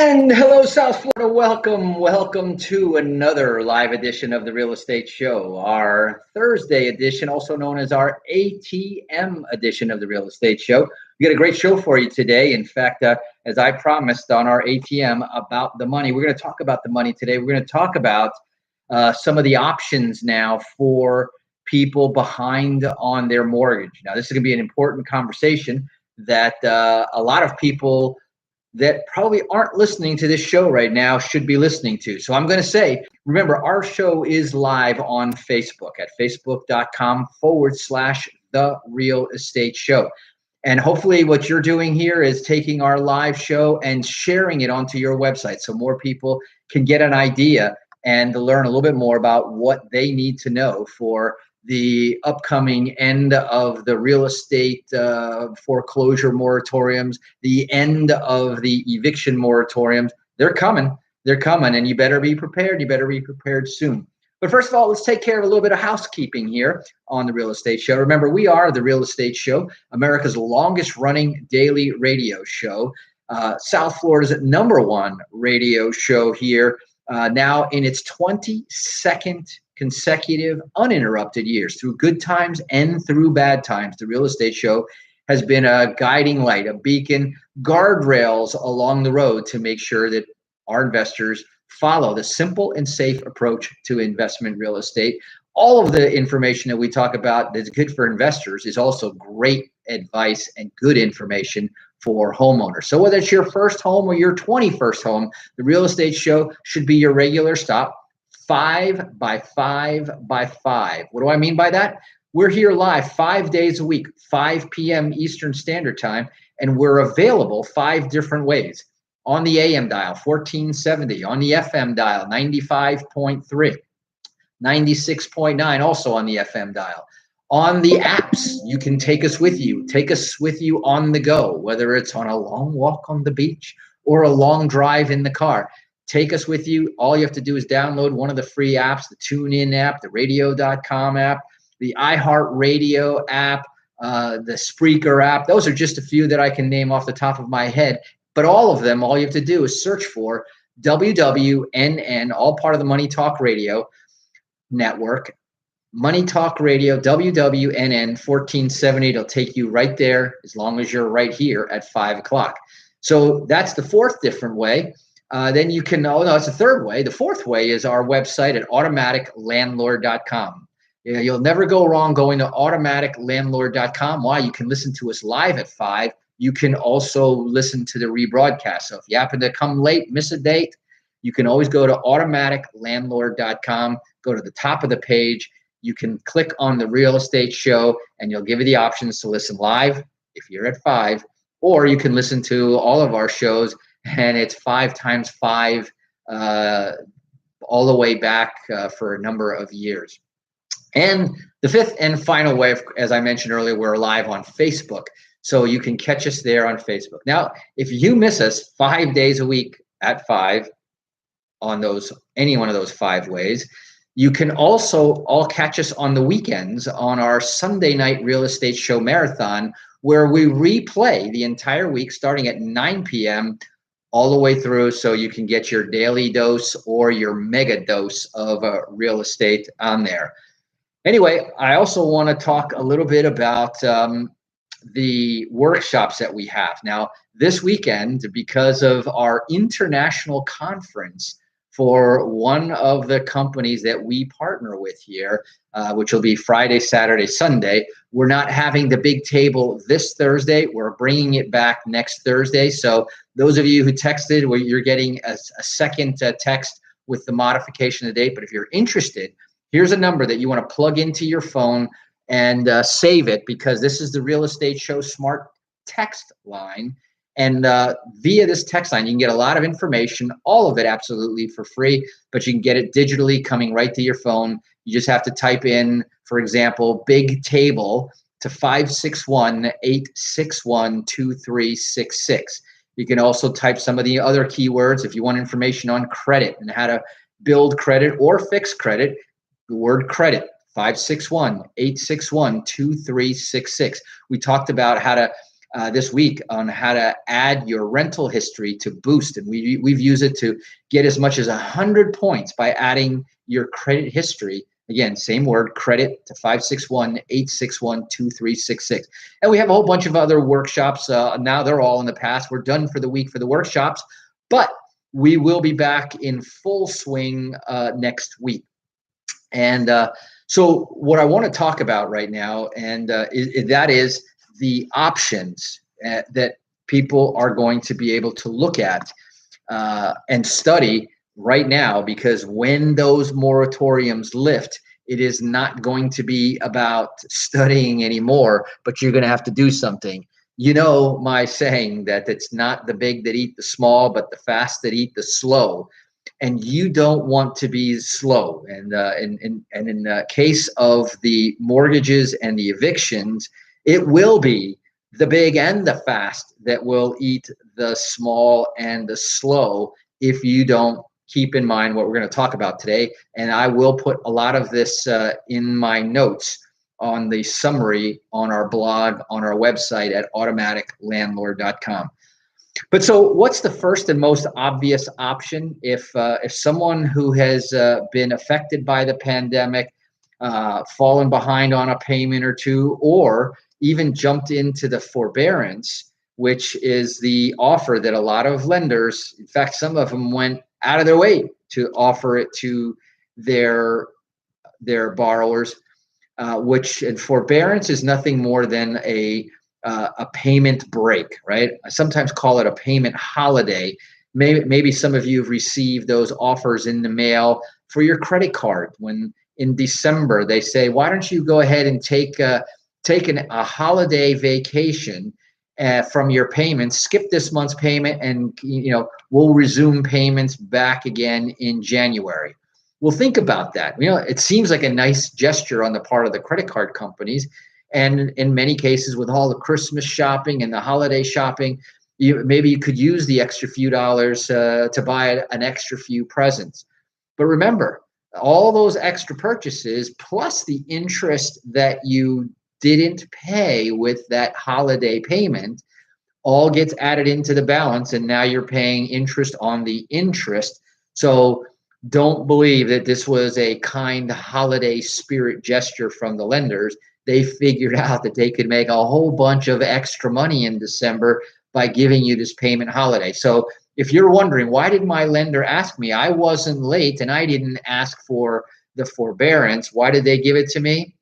And hello, South Florida. Welcome to another live edition of the Real Estate Show, our Thursday edition, also known as our ATM edition of the Real Estate Show. We got a great show for you today. In fact, as I promised on our ATM about the money, we're going to talk about the money today. We're going to talk about some of the options now for people behind on their mortgage. Now, this is going to be an important conversation that a lot of people that probably aren't listening to this show right now should be listening to. So I'm going to say, remember, our show is live on Facebook at facebook.com/The Real Estate Show. And hopefully what you're doing here is taking our live show and sharing it onto your website so more people can get an idea and to learn a little bit more about what they need to know for the upcoming end of the real estate foreclosure moratoriums, the end of the eviction moratoriums. They're coming, and you better be prepared. You better be prepared soon. But first of all, let's take care of a little bit of housekeeping here on the Real Estate Show. Remember, we are the Real Estate Show, America's longest running daily radio show, South Florida's #1 radio show here, now in its 22nd consecutive uninterrupted years. Through good times and through bad times, the Real Estate Show has been a guiding light, a beacon, guardrails along the road to make sure that our investors follow the simple and safe approach to investment real estate. All of the information that we talk about that's good for investors is also great advice and good information for homeowners. So whether it's your first home or your 21st home, the Real Estate Show should be your regular stop. 5 by 5 by 5. What do I mean by that? We're here live 5 days a week, 5 p.m. Eastern Standard Time, and we're available 5 different ways. On the AM dial, 1470, on the FM dial, 95.3, 96.9, also on the FM dial. On the apps, you can take us with you on the go, whether it's on a long walk on the beach or a long drive in the car. Take us with you. All you have to do is download one of the free apps, the TuneIn app, the radio.com app, the iHeartRadio app, the Spreaker app. Those are just a few that I can name off the top of my head. But all of them, all you have to do is search for WWNN, all part of the Money Talk Radio network. Money Talk Radio, WWNN 1470. It'll take you right there as long as you're right here at 5 o'clock. So that's the fourth different way. Then you can, it's the third way. The fourth way is our website at automaticlandlord.com. You'll never go wrong going to automaticlandlord.com. Why? You can listen to us live at 5. You can also listen to the rebroadcast. So if you happen to come late, miss a date, you can always go to automaticlandlord.com, go to the top of the page. You can click on the Real Estate Show, and you'll give you the options to listen live if you're at 5, or you can listen to all of our shows, and it's 5 times 5 all the way back for a number of years. And the fifth and final way, as I mentioned earlier, we're live on Facebook. So you can catch us there on Facebook. Now, if you miss us 5 days a week at 5 on any one of those 5 ways, you can also all catch us on the weekends on our Sunday night Real Estate Show Marathon, where we replay the entire week starting at 9 p.m. all the way through, so you can get your daily dose or your mega dose of real estate on there. Anyway, I also want to talk a little bit about the workshops that we have. Now, this weekend, because of our international conference for one of the companies that we partner with here, which will be Friday, Saturday, Sunday, we're not having the big table this Thursday. We're bringing it back next Thursday. So those of you who texted, well, you're getting a second text with the modification of the date. But if you're interested, here's a number that you want to plug into your phone and save it, because this is the Real Estate Show Smart Text line. And via this text line, you can get a lot of information, all of it absolutely for free, but you can get it digitally coming right to your phone. You just have to type in, for example, big table to 561-861-2366. You can also type some of the other keywords if you want information on credit and how to build credit or fix credit. The word credit, 561-861-2366. We talked about how to this week on how to add your rental history to Boost, and we've used it to get as much as 100 points by adding your credit history. Again, same word, credit, to 561-861-2366. And we have a whole bunch of other workshops. Now they're all in the past. We're done for the week for the workshops, but we will be back in full swing next week. And so what I want to talk about right now, and that is the options that people are going to be able to look at and study right now, because when those moratoriums lift, it is not going to be about studying anymore, but you're going to have to do something. You know my saying that it's not the big that eat the small, but the fast that eat the slow. And you don't want to be slow. And in the case of the mortgages and the evictions, it will be the big and the fast that will eat the small and the slow if you don't keep in mind what we're going to talk about today. And I will put a lot of this in my notes on the summary on our blog, on our website at automaticlandlord.com. But so what's the first and most obvious option if someone who has been affected by the pandemic, fallen behind on a payment or two, or even jumped into the forbearance, which is the offer that a lot of lenders, in fact, some of them went out of their way to offer it to their borrowers, which in forbearance is nothing more than a payment break, right? I sometimes call it a payment holiday. Maybe some of you have received those offers in the mail for your credit card when in December they say, why don't you go ahead and take a holiday vacation from your payments, skip this month's payment, and we'll resume payments back again in January. Well, think about that. It seems like a nice gesture on the part of the credit card companies. And in many cases, with all the Christmas shopping and the holiday shopping, maybe you could use the extra few dollars to buy an extra few presents. But remember, all those extra purchases plus the interest that you didn't pay with that holiday payment all gets added into the balance, and now you're paying interest on the interest. So don't believe that this was a kind holiday spirit gesture from the lenders. They figured out that they could make a whole bunch of extra money in December by giving you this payment holiday. So if you're wondering, why did my lender ask me? I wasn't late and I didn't ask for the forbearance. Why did they give it to me?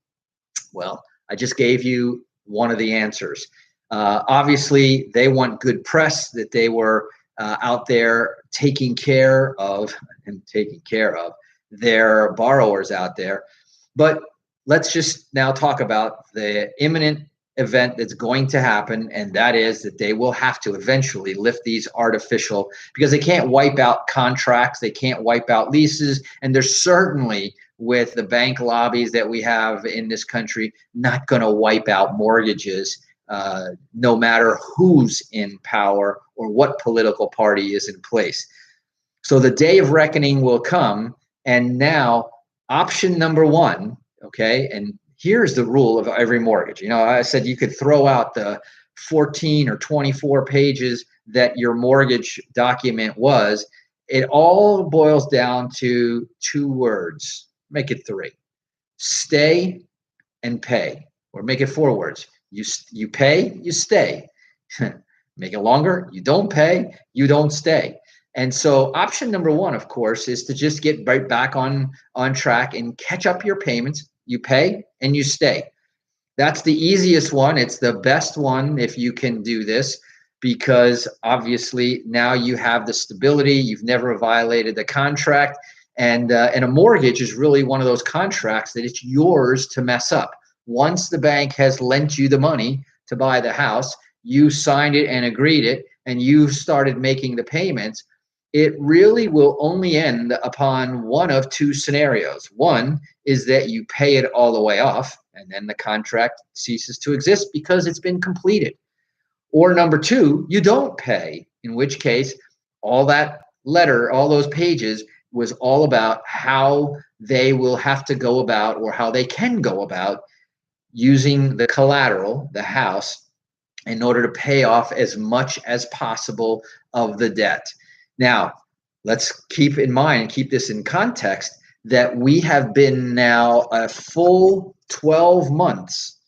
Well, I just gave you one of the answers. Obviously, they want good press that they were out there taking care of their borrowers out there. But let's just now talk about the imminent event that's going to happen, and that is that they will have to eventually lift these artificial, because they can't wipe out contracts, they can't wipe out leases, and they're certainly, with the bank lobbies that we have in this country, not going to wipe out mortgages, no matter who's in power or what political party is in place. So the day of reckoning will come, and now option number one, okay, and here's the rule of every mortgage. I said you could throw out the 14 or 24 pages that your mortgage document was. It all boils down to two words. Make it three: stay and pay, or make it four words: you pay, you stay. Make it longer: you don't pay, you don't stay. And so option number one, of course, is to just get right back on track and catch up your payments. You pay and you stay. That's the easiest one. It's the best one if you can do this, because obviously now you have the stability. You've never violated the contract. And a mortgage is really one of those contracts that it's yours to mess up. Once the bank has lent you the money to buy the house, you signed it and agreed it, and you've started making the payments. It really will only end upon one of two scenarios. One is that you pay it all the way off, and then the contract ceases to exist because it's been completed. Or number two, you don't pay, in which case all that letter, all those pages, was all about how they will have to go about, or how they can go about, using the collateral, the house, in order to pay off as much as possible of the debt. Now, let's keep in mind and keep this in context that we have been now a full 12 months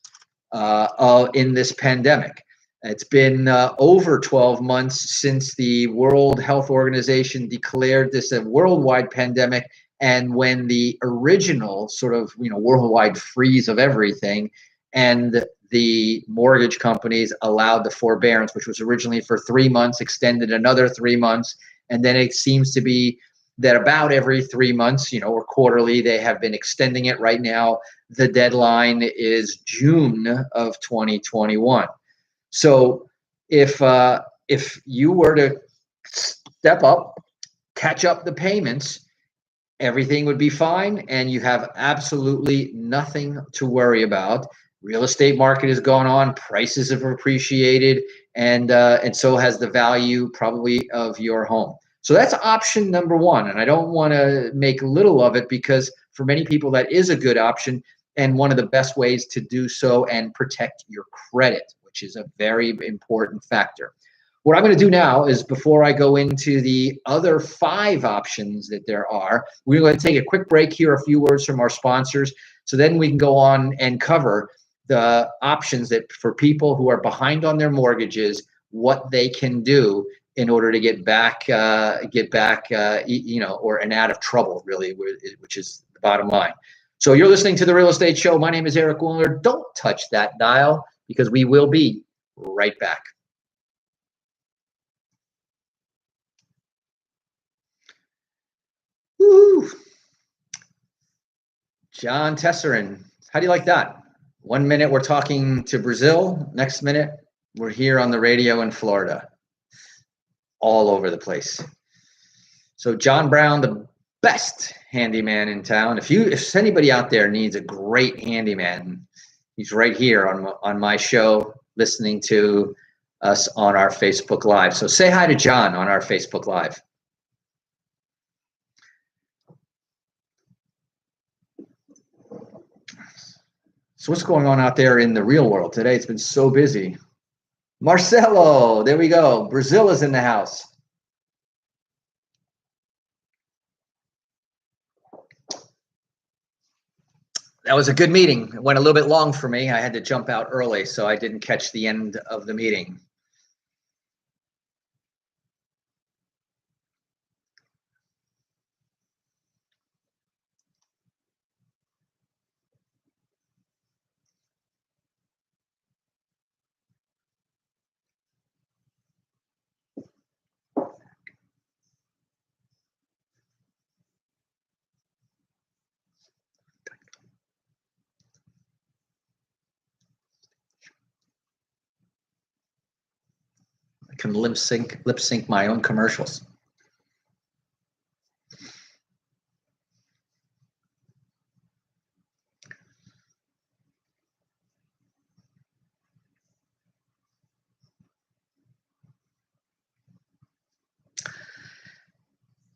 in this pandemic. It's been over 12 months since the World Health Organization declared this a worldwide pandemic, and when the original sort of worldwide freeze of everything, and the mortgage companies allowed the forbearance, which was originally for 3 months, extended another 3 months, and then it seems to be that about every 3 months, or quarterly, they have been extending it. Right now, the deadline is June of 2021. So if you were to step up, catch up the payments, everything would be fine, and you have absolutely nothing to worry about. Real estate market has gone on, prices have appreciated, and so has the value probably of your home. So that's option number one, and I don't want to make little of it, because for many people that is a good option and one of the best ways to do so and protect your credit, which is a very important factor. What I'm going to do now is, before I go into the other 5 options that there are, we're going to take a quick break here, a few words from our sponsors, so then we can go on and cover the options that for people who are behind on their mortgages, what they can do in order to get back, or and out of trouble, really, which is the bottom line. So you're listening to The Real Estate Show. My name is Eric Woolner. Don't touch that dial, because we will be right back. Woo! John Tesserin, how do you like that? 1 minute we're talking to Brazil, next minute we're here on the radio in Florida. All over the place. So John Brown, the best handyman in town. If anybody out there needs a great handyman, he's right here on my show, listening to us on our Facebook Live. So say hi to John on our Facebook Live. So what's going on out there in the real world today? It's been so busy. Marcelo, there we go. Brazil is in the house. That was a good meeting. It went a little bit long for me. I had to jump out early, so I didn't catch the end of the meeting. I can lip sync my own commercials.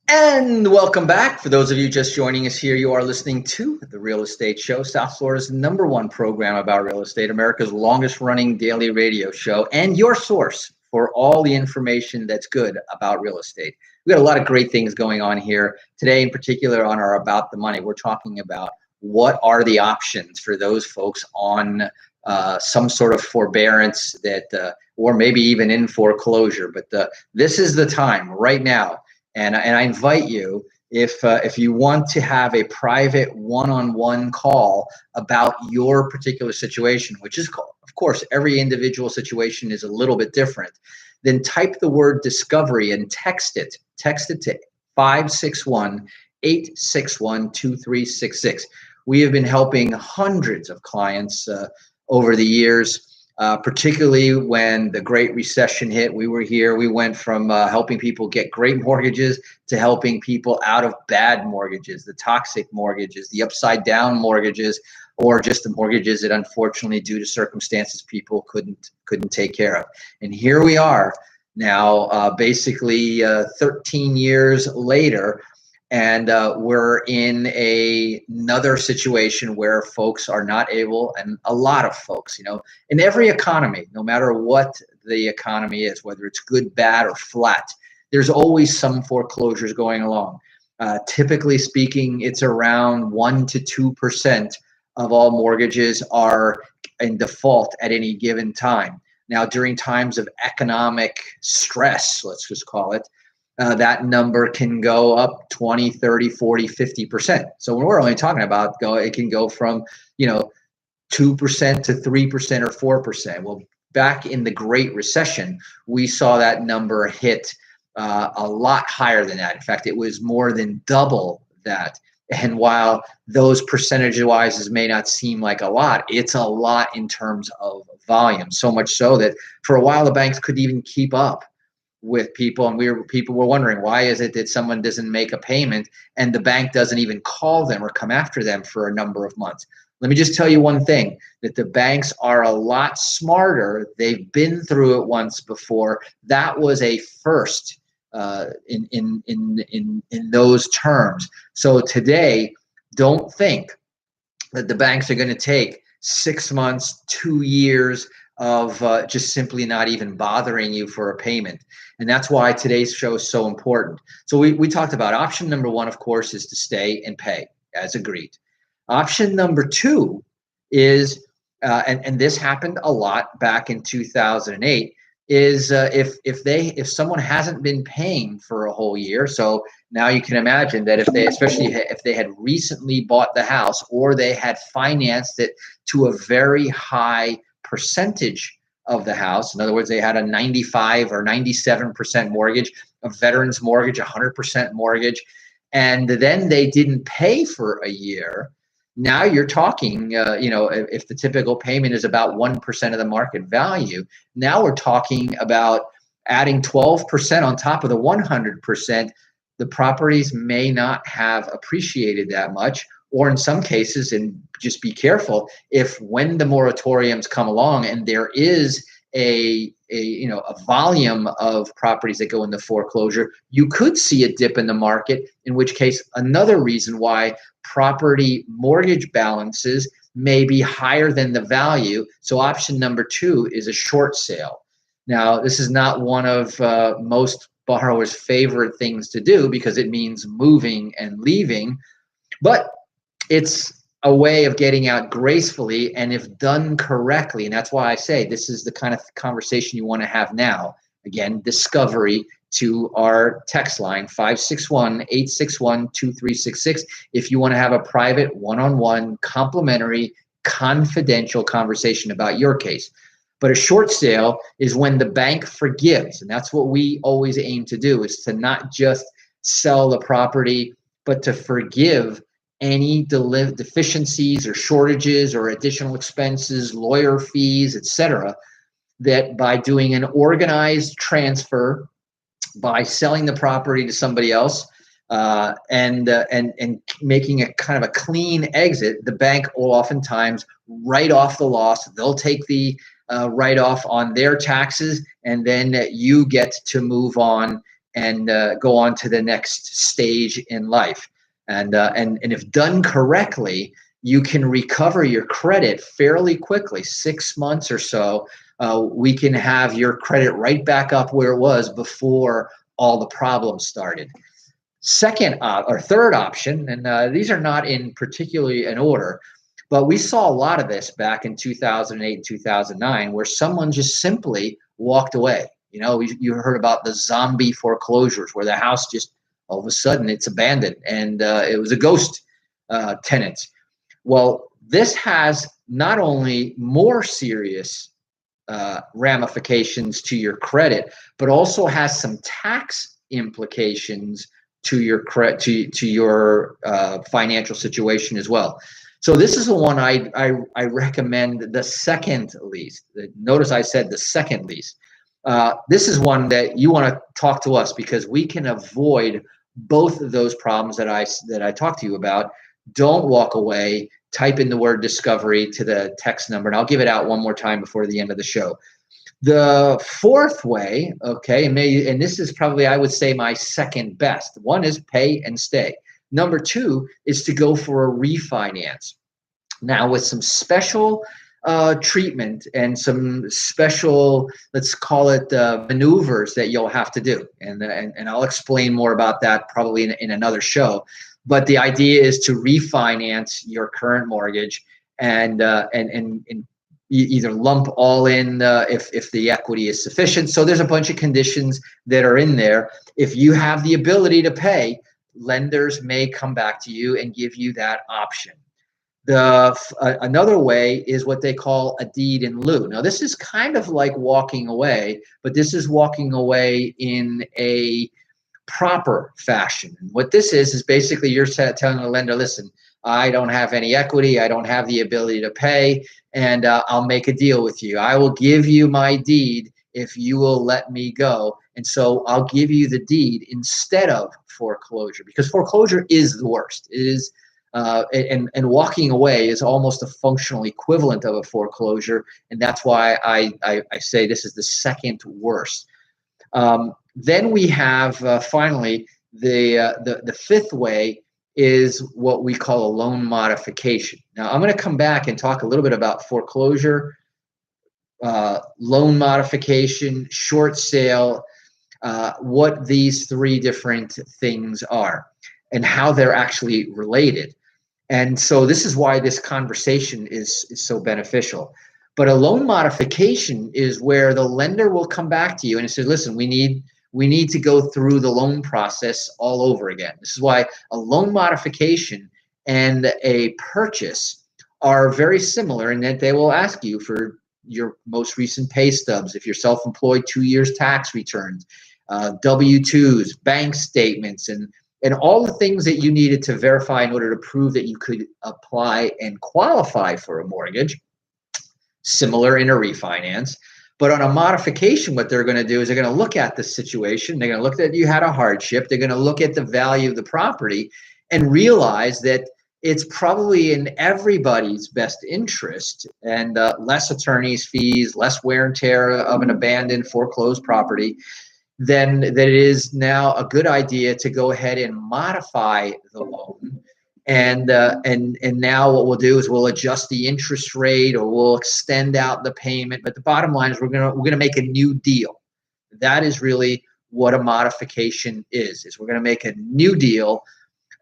And welcome back. For those of you just joining us here, you are listening to The Real Estate Show, South Florida's #1 program about real estate, America's longest running daily radio show, and your source for all the information that's good about real estate. We got a lot of great things going on here today, in particular on our About the Money. We're talking about what are the options for those folks on some sort of forbearance or maybe even in foreclosure. But this is the time right now. And I invite you, if you want to have a private one-on-one call about your particular situation, which is, of course, every individual situation is a little bit different, then type the word discovery and text it. Text it to 561-861-2366. We have been helping hundreds of clients over the years. Particularly when the Great Recession hit, we were here. We went from helping people get great mortgages to helping people out of bad mortgages, the toxic mortgages, the upside down mortgages, or just the mortgages that unfortunately, due to circumstances, people couldn't take care of. And here we are now, basically 13 years later, And we're in another situation where folks are not able, and a lot of folks, in every economy, no matter what the economy is, whether it's good, bad, or flat, there's always some foreclosures going along. Typically speaking, it's around 1 to 2% of all mortgages are in default at any given time. Now, during times of economic stress, let's just call it, that number can go up 20, 30, 40, 50%. So when we're only talking about it can go from, 2% to 3% or 4%. Well, back in the Great Recession, we saw that number hit a lot higher than that. In fact, it was more than double that. And while those percentage-wise may not seem like a lot, it's a lot in terms of volume. So much so that for a while the banks couldn't even keep up with people, and people were wondering, why is it that someone doesn't make a payment and the bank doesn't even call them or come after them for a number of months? Let me just tell you one thing, that the banks are a lot smarter. They've been through it once before. That was a first in those terms. So today, don't think that the banks are going to take 6 months, 2 years of just simply not even bothering you for a payment. And that's why today's show is so important. So we talked about option number one, of course, is to stay and pay as agreed. Option number two is, and this happened a lot back in 2008, is if someone hasn't been paying for a whole year. So now you can imagine that especially if they had recently bought the house or they had financed it to a very high percentage of the house. In other words, they had a 95 or 97% mortgage, a veteran's mortgage, 100% mortgage, and then they didn't pay for a year. Now you're talking, if the typical payment is about 1% of the market value, now we're talking about adding 12% on top of the 100%. The properties may not have appreciated that much, or in some cases, and just be careful, if when the moratoriums come along and there is a volume of properties that go into foreclosure, you could see a dip in the market, in which case another reason why property mortgage balances may be higher than the value. So option number two is a short sale. Now, this is not one of most borrowers' favorite things to do because it means moving and leaving, but it's a way of getting out gracefully and if done correctly. And that's why I say this is the kind of conversation you want to have now. Again, discovery to our text line, 561-861-2366. If you want to have a private, one-on-one, complimentary, confidential conversation about your case. But a short sale is when the bank forgives. And that's what we always aim to do, is to not just sell the property, but to forgive any deficiencies or shortages or additional expenses, lawyer fees, etc., that by doing an organized transfer, by selling the property to somebody else, and making a kind of a clean exit, the bank will oftentimes write off the loss. They'll take the write-off on their taxes, and then you get to move on and go on to the next stage in life. And if done correctly, you can recover your credit fairly quickly, 6 months or so. We can have your credit right back up where it was before all the problems started. Second or third option, and these are not in particularly in order, but we saw a lot of this back in 2008 and 2009, where someone just simply walked away. You heard about the zombie foreclosures, where the house just all of a sudden it's abandoned and it was a ghost tenant. Well, this has not only more serious ramifications to your credit, but also has some tax implications to your financial situation as well. So this is the one I recommend the second lease. Notice I said the second lease. This is one that you want to talk to us, because we can avoid both of those problems that I talked to you about. Don't walk away. Type in the word discovery to the text number, and I'll give it out one more time before the end of the show. The fourth way, okay, and this is probably, I would say, my second best. One is pay and stay. Number two is to go for a refinance. Now, with some special treatment and some special, let's call it maneuvers that you'll have to do. And I'll explain more about that probably in another show. But the idea is to refinance your current mortgage and either lump all in if the equity is sufficient. So there's a bunch of conditions that are in there. If you have the ability to pay, lenders may come back to you and give you that option. Another way is what they call a deed in lieu. Now, this is kind of like walking away, but this is walking away in a proper fashion. What this is basically you're telling the lender, listen, I don't have any equity, I don't have the ability to pay, and I'll make a deal with you. I will give you my deed if you will let me go. And so I'll give you the deed instead of foreclosure, because foreclosure is the worst. It is and walking away is almost a functional equivalent of a foreclosure, and that's why I say this is the second worst. Then we have finally the fifth way is what we call a loan modification. Now I'm going to come back and talk a little bit about foreclosure, loan modification, short sale, what these three different things are and how they're actually related. And so this is why this conversation is so beneficial. But a loan modification is where the lender will come back to you and say, listen, we need to go through the loan process all over again. This is why a loan modification and a purchase are very similar in that they will ask you for your most recent pay stubs, if you're self-employed, 2 years tax returns, W-2s, bank statements, and all the things that you needed to verify in order to prove that you could apply and qualify for a mortgage, similar in a refinance. But on a modification, what they're going to do is they're going to look at the situation. They're going to look at you had a hardship. They're going to look at the value of the property and realize that it's probably in everybody's best interest and less attorney's fees, less wear and tear of an abandoned foreclosed property, then that it is now a good idea to go ahead and modify the loan. And now what we'll do is we'll adjust the interest rate or we'll extend out the payment. But the bottom line is we're gonna make a new deal. That is really what a modification is we're gonna make a new deal.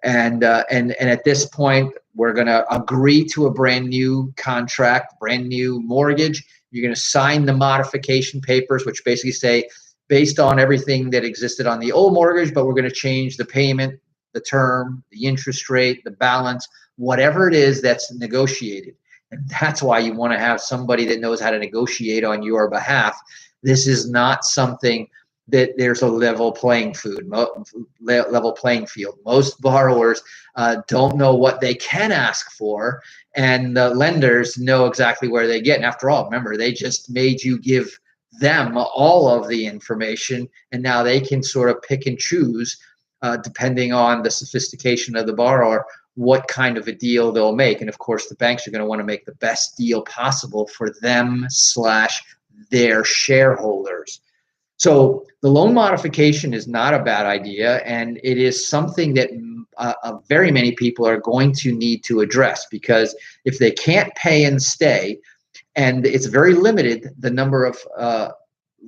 And at this point, we're gonna agree to a brand new contract, brand new mortgage. You're gonna sign the modification papers, which basically say, based on everything that existed on the old mortgage, but we're going to change the payment, the term, the interest rate, the balance, whatever it is that's negotiated. And that's why you want to have somebody that knows how to negotiate on your behalf. This is not something that there's a level playing field. Most borrowers don't know what they can ask for, and the lenders know exactly where they get. And after all, remember, they just made you give them all of the information, and now they can sort of pick and choose, depending on the sophistication of the borrower, what kind of a deal they'll make. And of course, the banks are going to want to make the best deal possible for them / their shareholders. So the loan modification is not a bad idea, and it is something that very many people are going to need to address, because if they can't pay and stay, and it's very limited, the number of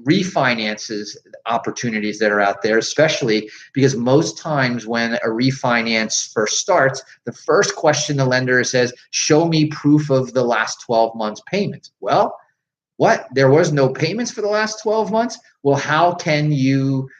refinances opportunities that are out there, especially because most times when a refinance first starts, the first question the lender says, show me proof of the last 12 months payments. Well, what? There was no payments for the last 12 months? Well, how can you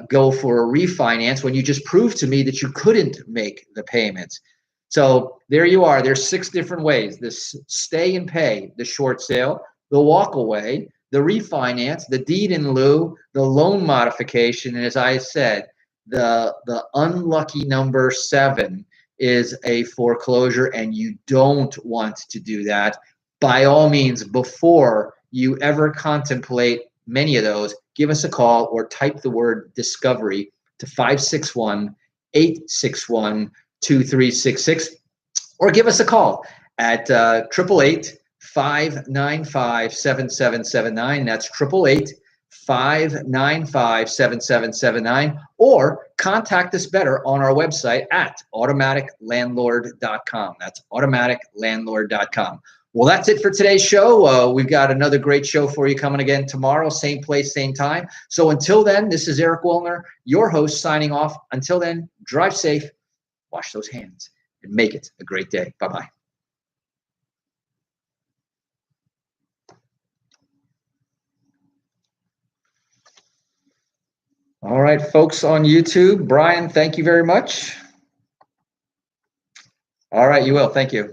go for a refinance when you just proved to me that you couldn't make the payments? So there you are. There's 6 different ways: the stay and pay, the short sale, the walk away, the refinance, the deed in lieu, the loan modification, and as I said, the unlucky number 7 is a foreclosure, and you don't want to do that. By all means, before you ever contemplate many of those, give us a call or type the word discovery to 561-861-2366, or give us a call at 888 888-595-7779. That's 888-595-7779. Or contact us better on our website at automaticlandlord.com. That's automaticlandlord.com. Well, that's it for today's show. We've got another great show for you coming again tomorrow, same place, same time. So until then, this is Eric Woolner, your host, signing off. Until then, drive safe, wash those hands, and make it a great day. Bye-bye. All right, folks on YouTube, Brian, thank you very much. All right, you will. Thank you.